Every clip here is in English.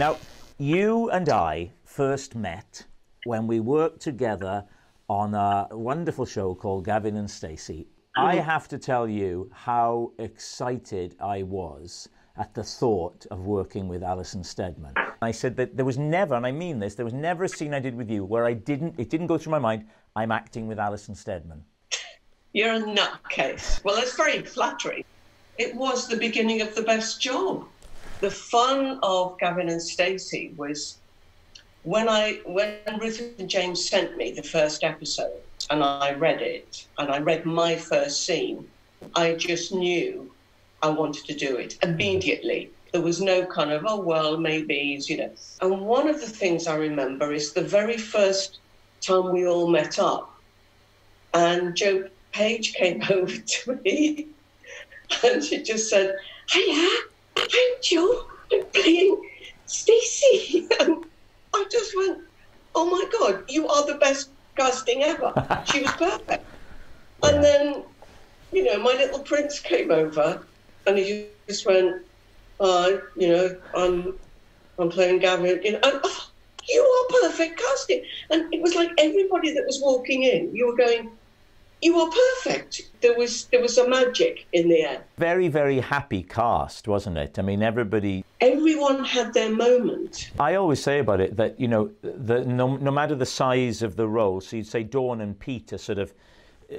Now, you and I first met when we worked together on a wonderful show called Gavin and Stacey. I have to tell you how excited I was at the thought of working with Alison Steadman. I said that there was never, and I mean this, there was never a scene I did with you where it didn't go through my mind, I'm acting with Alison Steadman. You're a nutcase. Well, that's very flattering. It was the beginning of the best job. The fun of Gavin and Stacey was when Ruth and James sent me the first episode and I read it and I read my first scene, I just knew I wanted to do it immediately. There was no kind of, oh, well, maybe, you know. And one of the things I remember is the very first time we all met up and Joe Page came over to me and she just said, hiya, I'm Joe, I'm playing Stacey. And I just went, oh my God, you are the best casting ever. She was perfect. And then, you know, my little prince came over and he just went, you know, I'm playing Gavin, you know, and, oh, you are perfect casting. And it was like everybody that was walking in, you were going, you are perfect. There was a magic in the air. Very, very happy cast, wasn't it? I mean, everyone had their moment. I always say about it that, you know, no matter the size of the role, so you'd say Dawn and Pete are sort of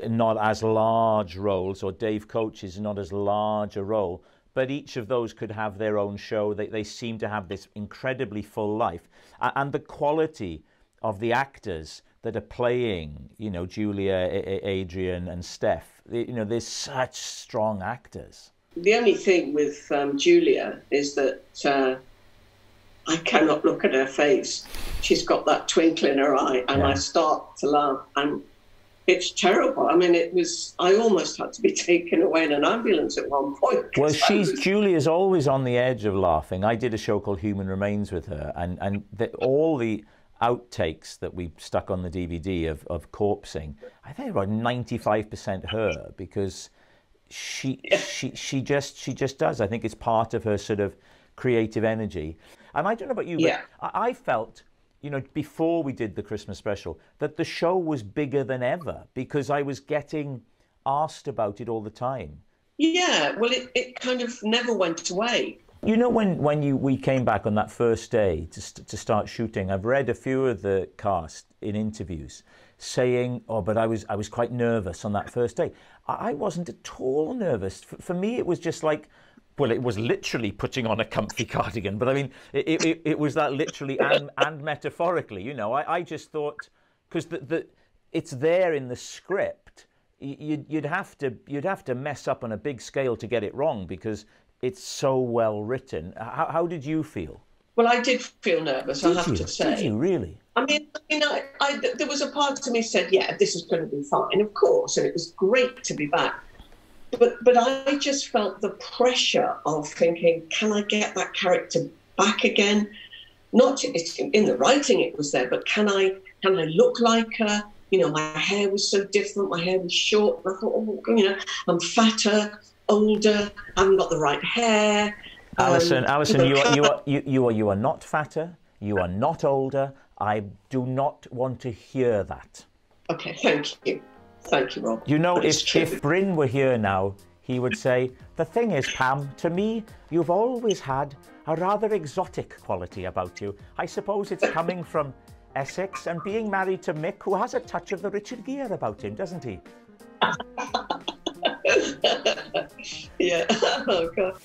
not as large roles, or Dave Coach is not as large a role, but each of those could have their own show. They seem to have this incredibly full life. And the quality of the actors that are playing, you know, Julia, Adrian and Steph, you know, there's such strong actors. The only thing with Julia is that I cannot look at her face. She's got that twinkle in her eye and I start to laugh and it's terrible. I mean, I almost had to be taken away in an ambulance at one point. Well, Julia's always on the edge of laughing. I did a show called Human Remains with her and all the outtakes that we stuck on the DVD of corpsing, I think about 95% her, because she just does. I think it's part of her sort of creative energy. And I don't know about you, but I felt, you know, before we did the Christmas special, that the show was bigger than ever because I was getting asked about it all the time. Yeah, well, it kind of never went away. You know, when we came back on that first day to start shooting, I've read a few of the cast in interviews saying, oh, but I was quite nervous on that first day. I wasn't at all nervous. For me, it was just like, well, it was literally putting on a comfy cardigan, but I mean, it was that literally and metaphorically, you know. I just thought, because it's there in the script, you'd have to mess up on a big scale to get it wrong because it's so well written. How did you feel? Well, I did feel nervous, I have to say. Did you really? I mean, there was a part of me said, yeah, this is going to be fine, of course, and it was great to be back. But I just felt the pressure of thinking, can I get that character back again? Not in the writing, it was there, but can I look like her? You know, my hair was so different. My hair was short. And I thought, oh, you know, I'm fatter, older, I haven't got the right hair. Alison, you are not fatter. You are not older. I do not want to hear that. Okay, thank you. Thank you, Rob. You know, if Bryn were here now, he would say, the thing is, Pam, to me, you've always had a rather exotic quality about you. I suppose it's coming from Essex and being married to Mick, who has a touch of the Richard Gere about him, doesn't he? Yeah. Oh, God.